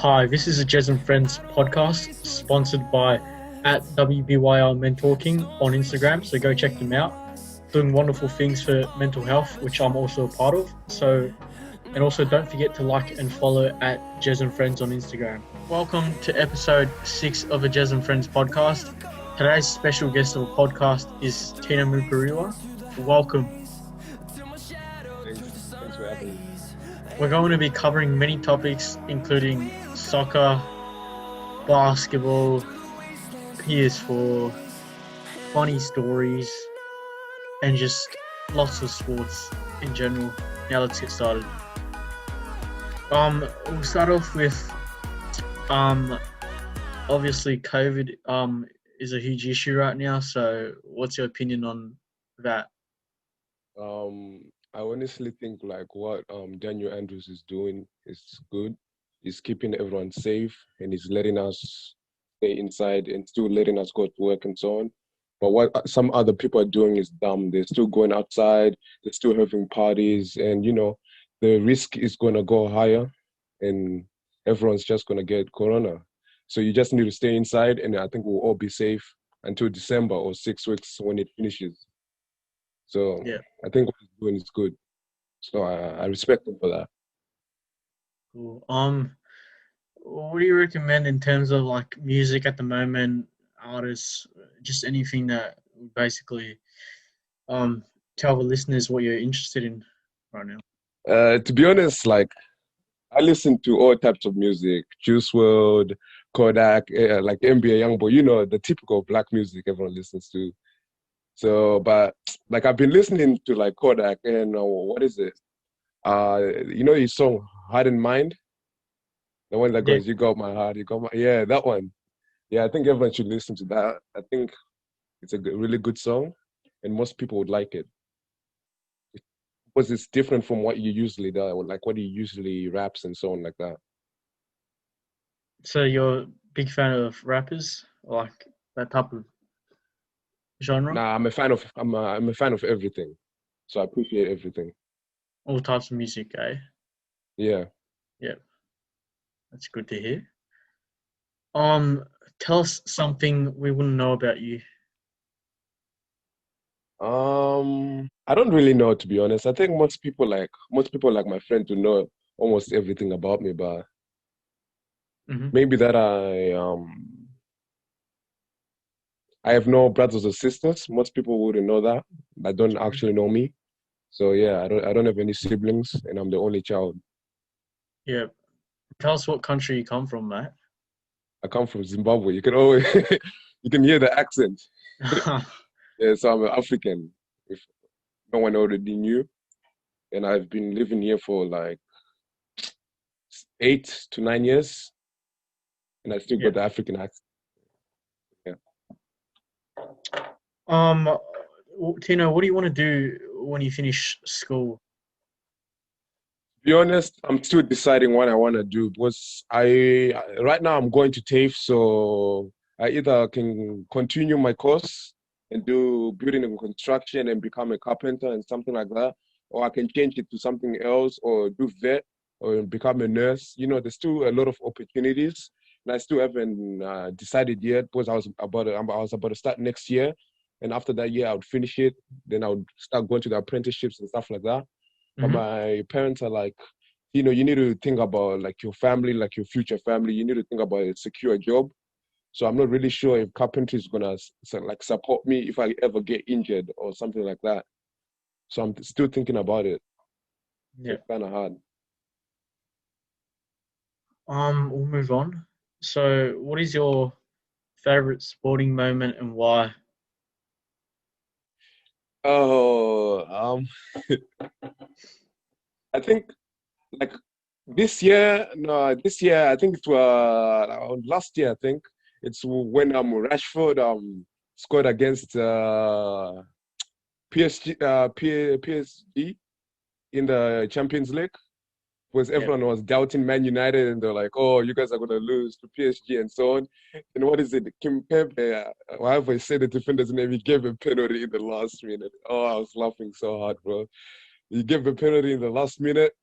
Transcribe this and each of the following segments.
Hi, this is a Jez and Friends podcast sponsored by at WBYR Men Talking on Instagram. So go check them out. Doing wonderful things for mental health, which I'm also a part of. And also don't forget to like and follow at Jez and Friends on Instagram. Welcome to episode 6 of the Jez and Friends podcast. Today's special guest of the podcast is Tino Mupariwa. Welcome. Thanks for having me. We're going to be covering many topics, including soccer, basketball, PS4, funny stories, and just lots of sports in general. Now let's get started. We'll start off with obviously COVID is a huge issue right now. So what's your opinion on that? I honestly think like what Daniel Andrews is doing is good. He's keeping everyone safe and he's letting us stay inside and still letting us go to work and so on. But what some other people are doing is dumb. They're still going outside, they're still having parties, and the risk is gonna go higher and everyone's just gonna get corona. So you just need to stay inside, and I think we'll all be safe until December or 6 weeks when it finishes. So Yeah. I think what he's doing is good. So I respect him for that. Cool. What do you recommend in terms of like music at the moment, artists, just anything that would basically tell the listeners what you're interested in right now? To be honest, like I listen to all types of music, Juice World, Kodak, like NBA Youngboy, the typical black music everyone listens to. So, but like I've been listening to like Kodak and what is it? His song Heart and Mind, the one that Yeah. goes, "You got my heart, you got my," yeah, that one. Yeah, I think everyone should listen to that. I think it's a really good song, and most people would like it because it's different from what you usually do, like what you usually raps and so on like that. So you're a big fan of rappers, like that type of genre, Nah, I'm a fan of everything, so I appreciate everything. all types of music, eh? Yeah. Yeah, that's good to hear. Um, Tell us something we wouldn't know about you. I don't really know, to be honest. I think most people like my friend to know almost everything about me, but Mm-hmm. maybe that I have no brothers or sisters. Most people wouldn't know that. That don't actually know me. So yeah, I don't have any siblings, and I'm the only child. Yeah. Tell us what country you come from, mate. I come from Zimbabwe. You can always you can hear the accent. Yeah, so I'm an African. If no one already knew, and I've been living here for like 8 to 9 years, and I still Yeah. got the African accent. Yeah. Um, Tino, what do you want to do when you finish school? To be honest, I'm still deciding what I want to do because right now I'm going to TAFE, so I either can continue my course and do building and construction and become a carpenter and something like that, or I can change it to something else or do vet or become a nurse. There's still a lot of opportunities, and I still haven't decided yet because I was about to start next year, and after that year I would finish it. Then I would start going to the apprenticeships and stuff like that. But Mm-hmm. my parents are like, you need to think about like your family, like your future family. You need to think about a secure job. So I'm not really sure if carpentry is gonna like support me if I ever get injured or something like that. So I'm still thinking about it. So Yeah. it's kind of hard. We'll move on. So, what is your favorite sporting moment and why? Oh, I think like this year I think it was last year. I think it's when Rashford scored against PSG, PSG in the Champions League, because Yeah. everyone was doubting Man United and they're like, "Oh, you guys are gonna lose to PSG" and so on. And what is it? Kim Pepe, however I say the defender's name, he gave a penalty in the last minute. Oh, I was laughing so hard, bro. He gave a penalty in the last minute,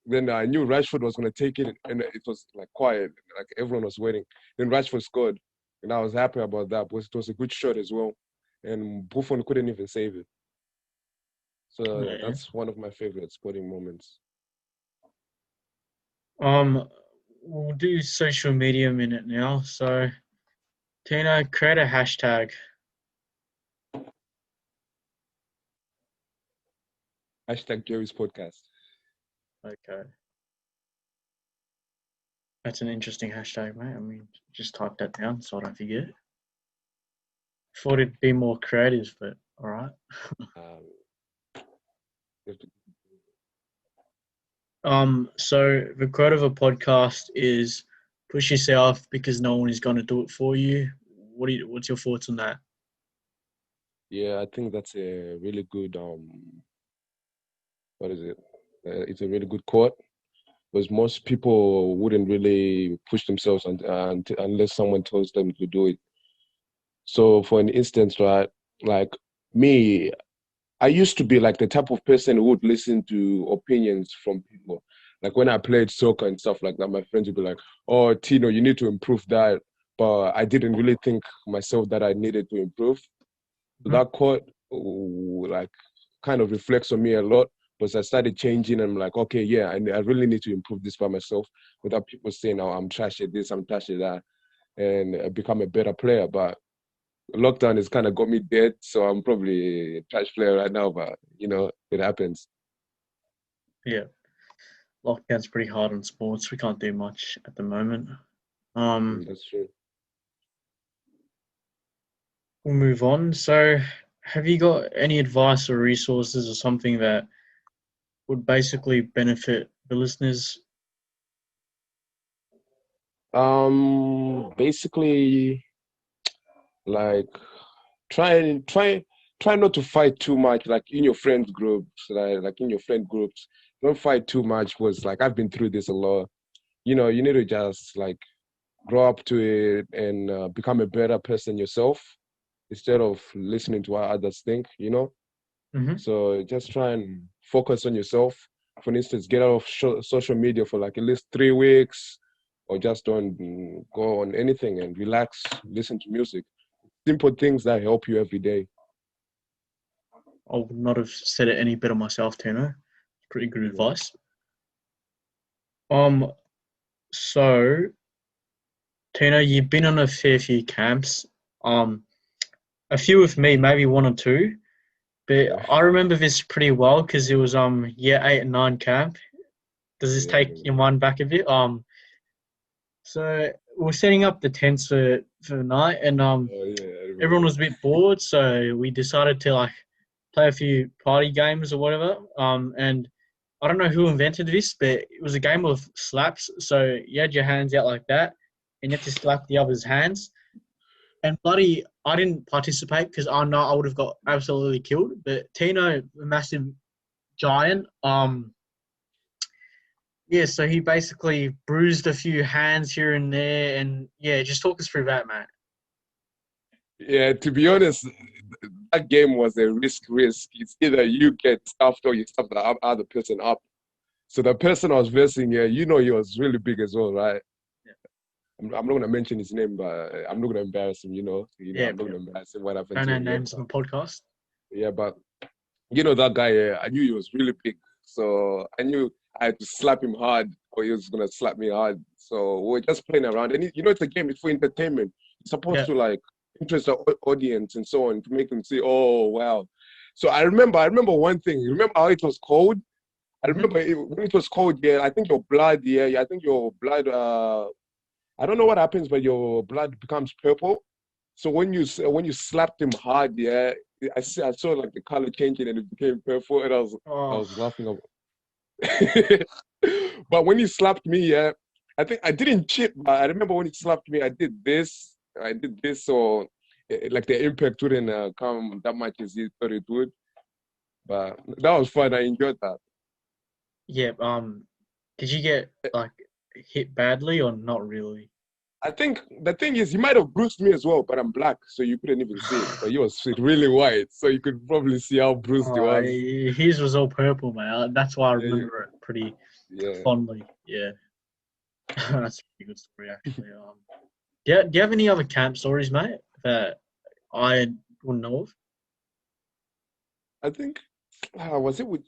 Then I knew Rashford was going to take it, and it was like quiet, like everyone was waiting. Then Rashford scored, and I was happy about that because it was a good shot as well, and Buffon couldn't even save it. So Yeah. that's one of my favorite sporting moments. We'll do social media minute now. So, Tino, create a hashtag. Hashtag Jerry's podcast. Okay. That's an interesting hashtag, mate. I mean, just type that down so I don't forget. Thought it'd be more creative, but all right. Um, So the quote of a podcast is push yourself because no one is going to do it for you. What's your thoughts on that? yeah, I think that's a really good what is it? It's a really good quote because most people wouldn't really push themselves unless someone tells them to do it. So, for an instance, right, like me, I used to be like the type of person who would listen to opinions from people. Like when I played soccer and stuff like that, my friends would be like, "Oh, Tino, you need to improve that." But I didn't really think myself that I needed to improve. So Mhm. that quote, like, kind of reflects on me a lot. Because I started changing, and I'm like, okay, yeah, I really need to improve this by myself without people saying, "Oh, I'm trash at this, I'm trash at that," and become a better player. But lockdown has kind of got me dead, so I'm probably a trash player right now, but it happens. Yeah, lockdown's pretty hard on sports. We can't do much at the moment. Um, That's true. we'll move on. So, have you got any advice or resources or something that would basically benefit the listeners? Basically, like try not to fight too much, like in your friend groups, like in your friend groups, don't fight too much. Was like I've been through this a lot. You need to just like grow up to it and become a better person yourself instead of listening to what others think. Mm-hmm. So just try and focus on yourself. For instance, get out of social media for like at least 3 weeks, or just don't go on anything and relax, listen to music. Simple things that help you every day. I would not have said it any better myself, Tino. Pretty good Yeah. advice. Um, so Tino, you've been on a fair few camps. A few with me, maybe one or two. But Yeah. I remember this pretty well because it was year 8 and 9 camp. Does this Yeah, I take your remember. mind back a bit? So we were setting up the tents for the night, and Oh yeah, I everyone remember. was a bit bored, so we decided to like play a few party games or whatever. And I don't know who invented this, but it was a game of slaps. So you had your hands out like that, and you had to slap the other's hands. And bloody, I didn't participate because I know I would have got absolutely killed. But Tino, a massive giant, yeah, so he basically bruised a few hands here and there, and yeah, just talk us through that, mate. Yeah, to be honest, that game was a risk. It's either you get stuffed or you stuff the other person up. So the person I was versing, yeah, he was really big as well, right? Yeah, I'm not gonna mention his name, but I'm not gonna embarrass him. yeah, I'm not yeah. gonna embarrass him. What happened Don't to know him? Yeah, names on the podcast. but that guy. I knew he was really big, so I knew I had to slap him hard, or he was gonna slap me hard. So we were just playing around, and it's a game. It's for entertainment. It's supposed Yeah. to like interest the audience and so on to make them say, "Oh wow." So I remember one thing. You remember how it was cold? I Mm-hmm. remember when it was cold. Yeah, I think your blood. Yeah, I think your blood. I don't know what happens, but your blood becomes purple. So when you slapped him hard, yeah, I saw like the color changing and it became purple, and I Oh, was laughing. But when he slapped me, yeah, I think I didn't chip, but I remember when he slapped me, I did this, so like the impact wouldn't come that much as he thought it would. But that was fun. I enjoyed that. yeah. Did you get like hit badly or not really? I think the thing is, he might have bruised me as well, but I'm black, so you couldn't even see it. But he was really white, so you could probably see how bruised he Oh, was. his was all purple, mate. That's why I Yeah, remember it pretty. Yeah. fondly. Yeah, that's a pretty good story actually. Do you have any other camp stories, mate, that I wouldn't know of? I think was it with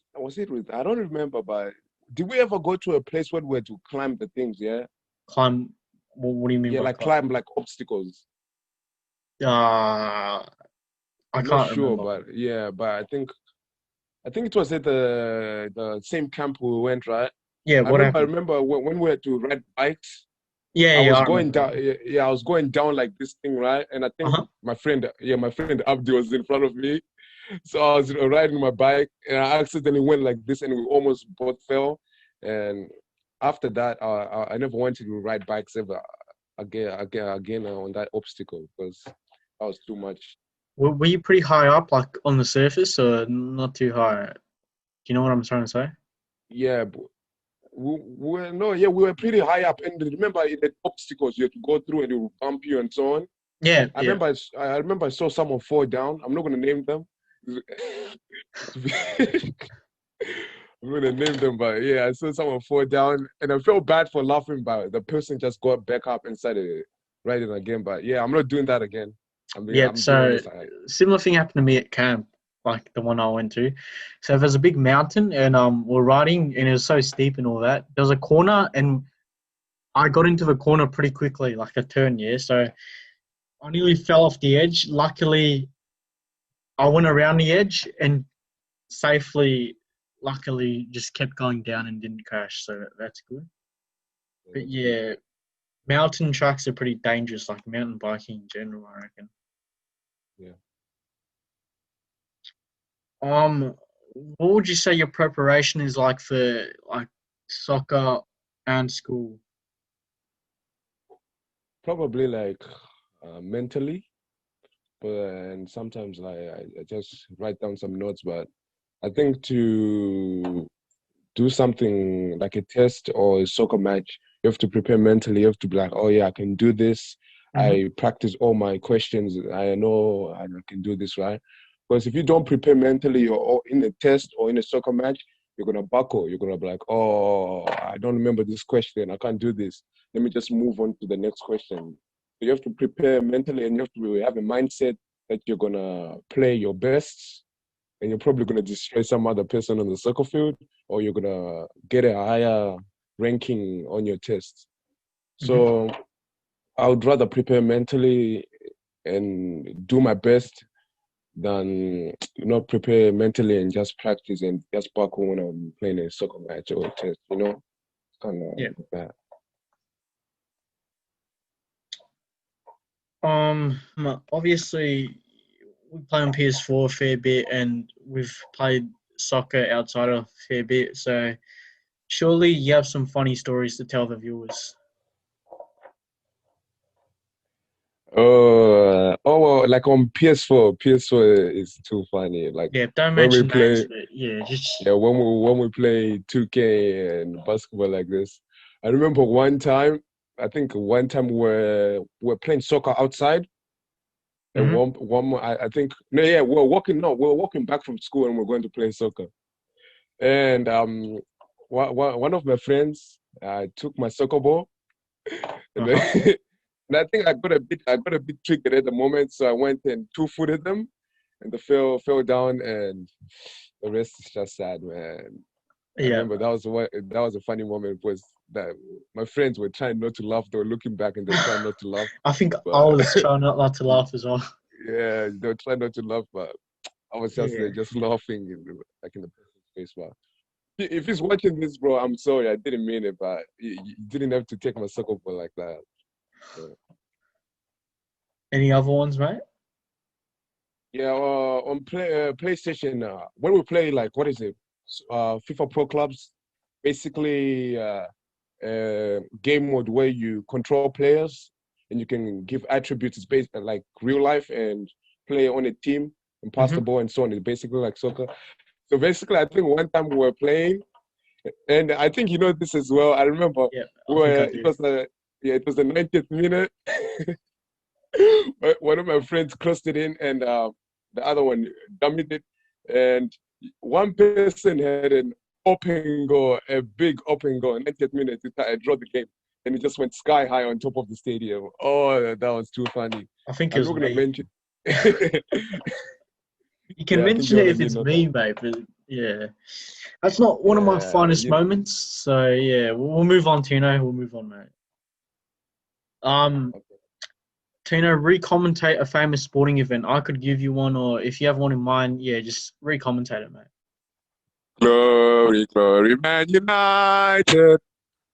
I don't remember, but did we ever go to a place where we had to climb the things? Yeah, Climb. What do you mean yeah, by like climb? climb like obstacles. Uh, I I'm not can't sure, remember. but yeah, but I think it was at the same camp we went, right? Yeah, I what remember I happened? remember when we had to ride bikes. Yeah, I yeah, was I going remember that down, one. yeah, yeah, I was going down like this thing, right? And I Uh think huh. my friend Abdi was in front of me. So I was riding my bike and I accidentally went like this and we almost both fell. And after that, I never wanted to ride bikes ever again on that obstacle because that was too much. Were you pretty high up, like on the surface, or not too high? Do you know what I'm trying to say? Yeah, but we were pretty high up. And remember, the obstacles you had to go through and it will bump you and so on. Yeah, I yeah. remember I remember I saw someone fall down. I'm not gonna name them. I'm gonna name them, but yeah, I saw someone fall down, and I felt bad for laughing, but the person just got back up and started riding again. But yeah, I'm not doing that again. Yeah, I'm being so honest. similar thing happened to me at camp, like the one I went to. So there's a big mountain, and we're riding, and it was so steep and all that. There was a corner, and I got into the corner pretty quickly, like a turn. Yeah, so I nearly fell off the edge. Luckily, I went around the edge and safely, luckily, just kept going down and didn't crash. So that's good. Yeah, But that's good. yeah, mountain tracks are pretty dangerous, like mountain biking in general, I reckon. Yeah, Um, what would you say your preparation is like for like soccer and school? probably like mentally, but and sometimes like I just write down some notes. But I think to do something like a test or a soccer match, you have to prepare mentally. You have to be like, oh yeah, I can do this. Mm-hmm. I practice all my questions. I know I can do this, right? Because if you don't prepare mentally or in a test or in a soccer match, you're gonna buckle. You're gonna be like, oh, I don't remember this question. I can't do this. Let me just move on to the next question. So you have to prepare mentally, and you have to have a mindset that you're gonna play your best and you're probably going to destroy some other person on the soccer field, or you're going to get a higher ranking on your test. Mm-hmm. So I would rather prepare mentally and do my best than not prepare mentally and just practice and just back when I'm playing a soccer match or a test, kind of Yeah. like that. Obviously, we play on PS4 a fair bit, and we've played soccer outside of a fair bit. So surely you have some funny stories to tell the viewers. Well, like on PS4 is too funny. Like Yeah, don't when we mention names, play, but yeah, just yeah, when we play 2K and basketball like this, I remember one time. I think one time we're playing soccer outside, and mm-hmm. I think no, yeah, we're walking back from school and we're going to play soccer. And one of my friends took my soccer ball, and, then, Uh-huh. and I think I got a bit triggered at the moment, so I went and two-footed them, and they fell down, and the rest is just sad, man. I Yeah, remember that was a funny moment was that my friends were trying not to laugh. They were looking back and they were trying not to laugh. I think I But was trying not to laugh as well. yeah, they were trying not to laugh. But I was just Yeah. there, just laughing like in the person's face. But if he's watching this, bro, I'm sorry. I didn't mean it, but you didn't have to take my soccer ball like that. Yeah, Any other ones, mate? yeah on PlayStation, when we play like what is it? FIFA Pro Clubs, basically game mode where you control players and you can give attributes based like real life and play on a team and pass the Mm-hmm. ball and so on. It's basically like soccer. So basically, I think one time we were playing, and I think you know this as well. I remember Yeah, we I think were, I it do. was the yeah, it was the 90th minute. One of my friends crossed it in, and the other one dummied it, and one person had an open goal, a big open goal. 90th minute, I draw the game. And it just went sky high on top of the stadium. Oh, that was too funny. I think it I'm was not going to me. mention. You can I think mention it Jordan, if you it's know me, that. mate. But yeah, that's not one of my Yeah, finest moments. So yeah, we'll move on, Tino. We'll move on, mate. Um, okay. Tino, re-commentate a famous sporting event. I could give you one, or if you have one in mind, yeah, just re-commentate it, mate. Glory, glory, Man United.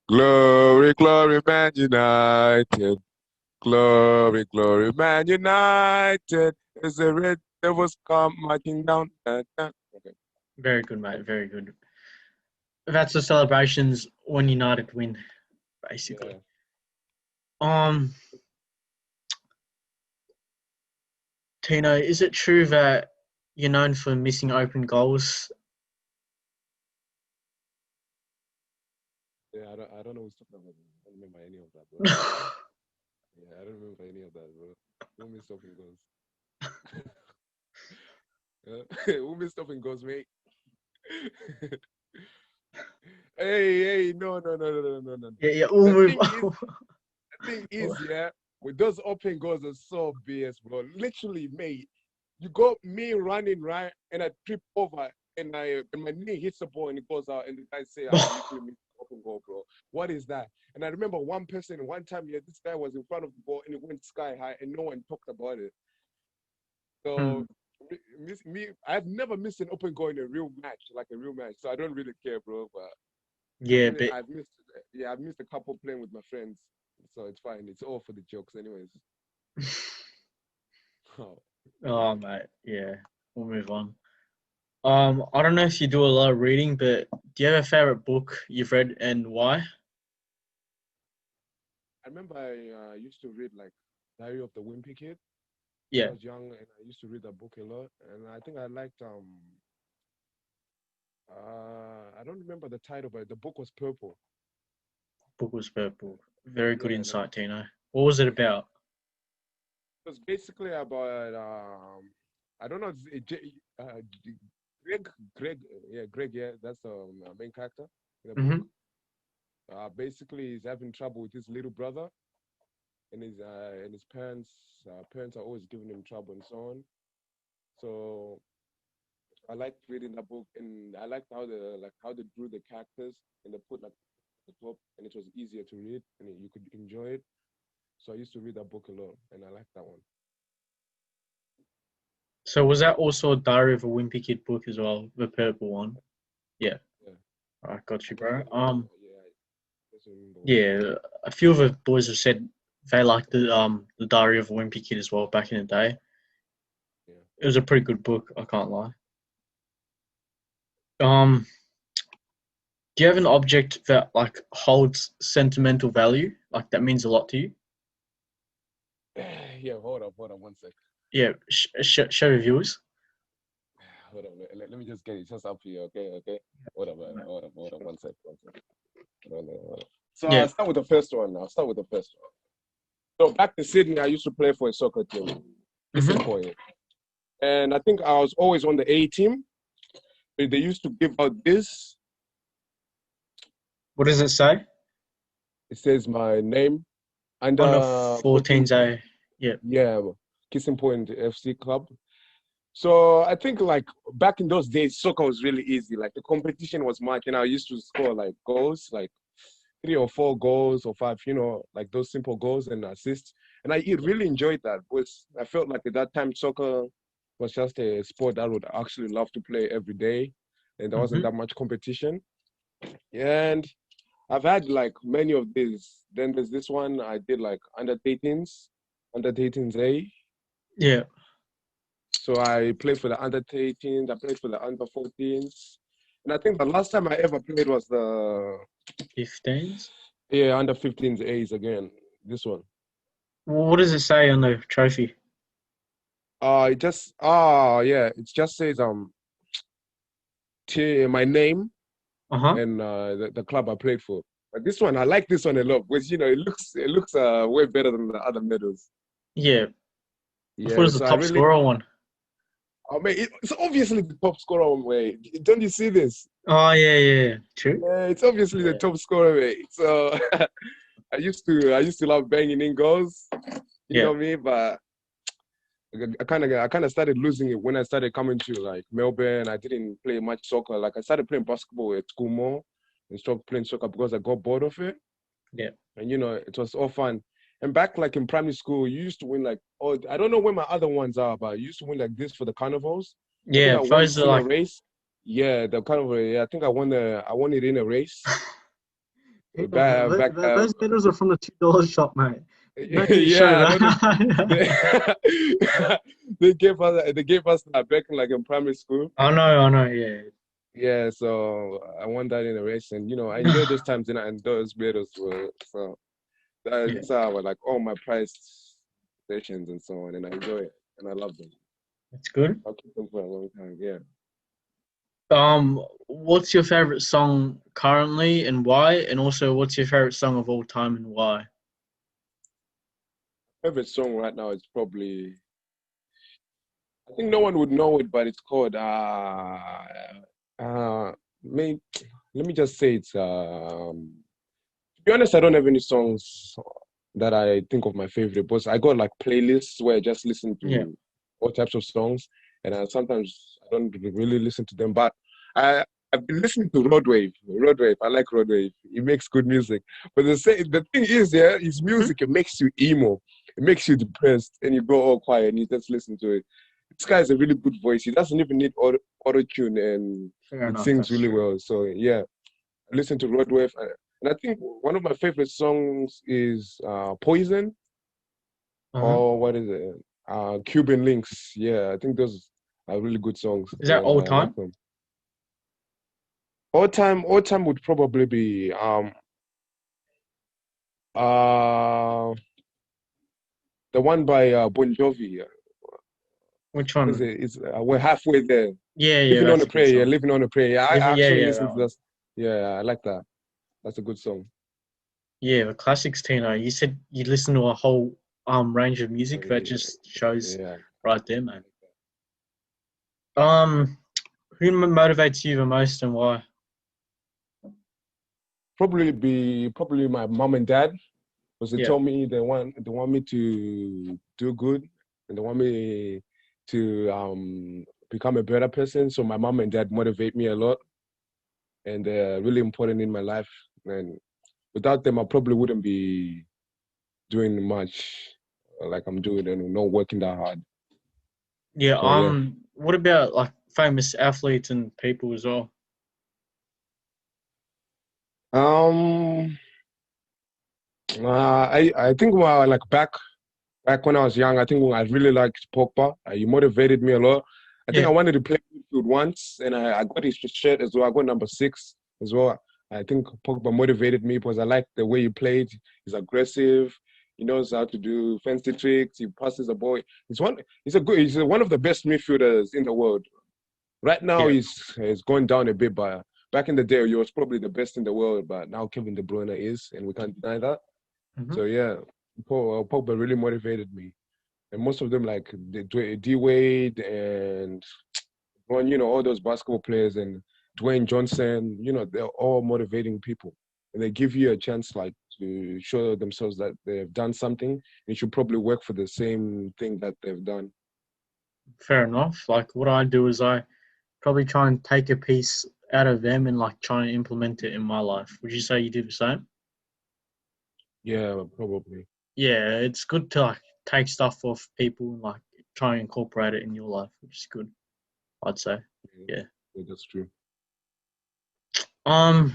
Glory, glory, Man United. Glory, glory, Man United. As the Red Devils come marching down. Okay. Very good, mate. Very good. That's the celebrations when United win, basically. Yeah. Um, Tino, is it true that you're known for missing open goals? Yeah, I don't know who's talking about. I don't remember any of that, bro. Yeah, I don't remember any of that, bro. Who missed open goals? Who missed open goals, mate? Hey, no. Yeah, we'll The move thing is, on. the thing is, yeah, with those open goals are so BS, bro. Literally, mate, you got me running right, and I trip over, and my knee hits the ball, and it goes out, and the guys say I literally missed the open goal, bro. What is that? And I remember one time, yeah, this guy was in front of the ball, and it went sky high, and no one talked about it. So. I've never missed an open goal in a real match, so I don't really care, bro. But Yeah, but I've missed a couple playing with my friends, so it's fine. It's all for the jokes, anyways. oh, mate, yeah, we'll move on. I don't know if you do a lot of reading, but do you have a favorite book you've read and why? I remember I used to read like Diary of the Wimpy Kid when I Yeah, was young, and I used to read that book a lot. And I think I liked I don't remember the title, but the book was purple. book was purple. Very good Yeah, and insight, Tino. What was it about? it was basically about I don't know, Greg, yeah, Greg, yeah, that's the main character in the book. Mm-hmm. Basically, he's having trouble with his little brother, and his parents are always giving him trouble and so on. So I liked reading that book, and I liked how they drew the characters and they put like the top, and it was easier to read, and you could enjoy it. So I used to read that book a lot, and I liked that one. So was that also a Diary of a Wimpy Kid book as well, the purple one? Yeah. Yeah, I got I you, don't bro. remember. Yeah, I just remember what it was. Yeah, a few of the boys have said they liked the Diary of a Wimpy Kid as well back in the day. Yeah. It was a pretty good book, I can't lie. Um, do you have an object that like holds sentimental value, like that means a lot to you? Yeah, hold on 1 sec. Yeah, show your viewers. Hold on, let me just get it just up here, okay. Hold on 1 sec. Hold on. So Yeah. I'll start with the first one. So back to Sydney, I used to play for a soccer team, Mm-hmm. and I think I was always on the A team. They used to give out this. What does it say? It says my name On the under 14. 14s A. Yeah. Yeah, Kissing Point FC club. So I think like back in those days, soccer was really easy. Like the competition was much, and I used to score like goals, like 3 or 4 goals or 5, like those simple goals and assists. And I really enjoyed that because I felt like at that time soccer was just a sport that I would actually love to play every day, and there wasn't Mm-hmm. that much competition. And I've had like many of these. Then there's this one I did like under 18s A. Yeah. So I played for the under 18s, I played for the under 14s. And I think the last time I ever played was the 15s. under 15s A's again. This one. What does it say on the trophy? It just says my name Uh-huh. and the club I played for. But this one, I like this one a lot because it looks way better than the other medals. Yeah. I thought it Yeah, was the so I top really, scorer one. oh man, it's obviously the top scorer one way. Don't you see this? Oh yeah. True. Yeah, it's obviously the Yeah. top scorer, mate. So I used to love banging in goals. You Yeah. know me, but I kind of started losing it when I started coming to like Melbourne. I didn't play much soccer. Like I started playing basketball at school more and stopped playing soccer because I got bored of it. Yeah. And it was all fun. And back like in primary school, you used to win like, oh, I don't know where my other ones are, but I used to win like this for the carnivals. I think Yeah. I won Those this are in a like race. Yeah, the carnival. Yeah, I think I won it in a race. Back Those medals are from the $2 shop, mate. No need to show yeah, I know that. they, they gave us that back in like in primary school. I know, yeah. Yeah, so I won that in a race, and I enjoyed those times and those medals were so Yeah, that's how I like all my prize sessions and so on, and I enjoy it and I love them. that's good. I'll keep them for a long time. Yeah, What's your favorite song currently and why? And also, what's your favorite song of all time and why? favorite song right now is probably I think no one would know it, but it's called uh, may, let me just say it's to be honest, I don't have any songs that I think of my favorite, but I got like playlists where I just listen Yeah, to all types of songs, and sometimes I don't really listen to them. But I I've been listening to Roadwave. Roadwave, I like Roadwave. He makes good music. But the thing is, yeah, his hmm? music it makes you emo, it makes you depressed, and you go all quiet and you just listen to it. This guy has a really good voice. He doesn't even need auto tune, and Fair it enough. sings That's really true. well. So yeah, listen to Roadwave. And I think one of my favorite songs is Poison Uh-huh. or what is it? Cuban Links. Yeah, I think those are really good songs. Is that Yeah, all I like time? them. All time would probably be uh the one by Bon Jovi. Which What is one? it? It's we're halfway there. Yeah, Living on that's a a good prayer. Yeah, song. living on a prayer. Yeah, I Yeah, actually that listen to one. this. Yeah, I like that. That's a good song. Yeah, the classics, Tino. You said you listen to a whole range of music. That Yeah, just shows yeah. right there, man. Um, who motivates you the most and why? Probably my mom and dad because they Yeah, told me they want me to do good and they want me to become a better person. So my mom and dad motivate me a lot and they're really important in my life. And without them, I probably wouldn't be doing much like I'm doing and not working that hard. yeah. So yeah. What about like famous athletes and people as well? Um. I think like back when I was young, I think I really liked Pogba. He motivated me a lot. I think I Yeah, wanted to play midfield once, and I got his shirt as well. I got number 6 as well. I think Pogba motivated me because I liked the way he played. He's aggressive. He knows how to do fancy tricks. He passes the ball. He's one of the best midfielders in the world. Right now, yeah. he's going down a bit, but back in the day, he was probably the best in the world. But now Kevin De Bruyne is, and we can't deny that. Hmm. So yeah, Pogba really motivated me, and most of them like D Wade and all those basketball players and Dwayne Johnson, they're all motivating people, and they give you a chance like to show themselves that they've done something. You should probably work for the same thing that they've done. Fair enough. Like what I do is I probably try and take a piece out of them and like try and implement it in my life. Would you say you do the same? Yeah, probably. Yeah, it's good to like take stuff off people and like try and incorporate it in your life, which is good. I'd say. Yeah, Yeah. yeah, that's true. Um.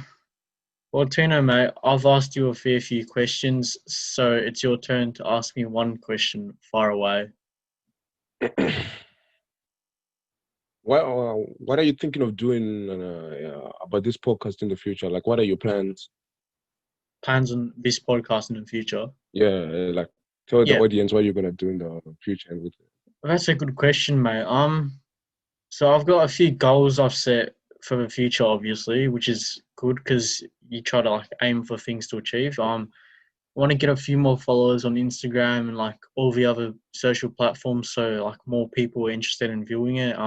Well, Tino, mate, I've asked you a fair few questions, so it's your turn to ask me one question far away. What are you thinking of doing about this podcast in the future? Like, what are your plans? Plans on this podcast in the future? Yeah, like tell the Yeah, audience what you're gonna do in the future and with it. that's a good question, mate. So I've got a few goals I've set for the future, obviously, which is good because you try to like aim for things to achieve. I want to get a few more followers on Instagram and like all the other social platforms, so like more people are interested in viewing it.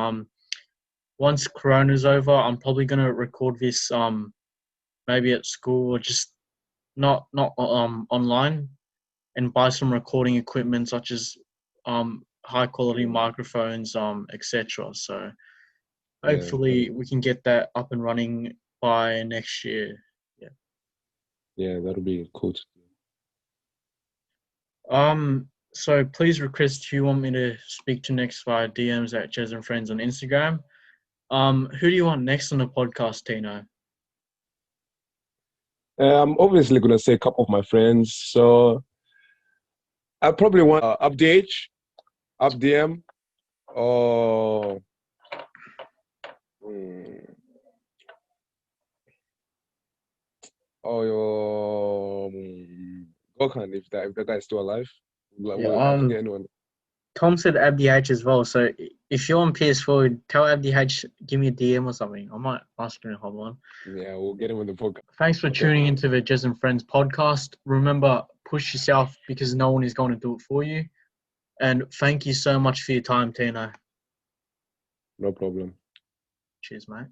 once Corona's over, I'm probably gonna record this maybe at school or just not online, and buy some recording equipment such as high quality microphones, etc. So Yeah, hopefully we can get that up and running by next year. yeah, that'll be cool. So please request who you want me to speak to next via DMs at Jez and Friends on Instagram. Who do you want next on the podcast, Tino? I'm obviously gonna say a couple of my friends. So I probably want UpDM, or Gokhan, if the guy is still alive. Like, Yeah, I forget anyone. Tom said AbdiH as well. So if you're on PS4, tell AbdiH, give me a DM or something. I might ask him to hop on. Yeah, we'll get him on the podcast. Thanks for tuning into the Jez and Friends podcast. Remember, push yourself because no one is going to do it for you. And thank you so much for your time, Tino. No problem. Cheers, mate.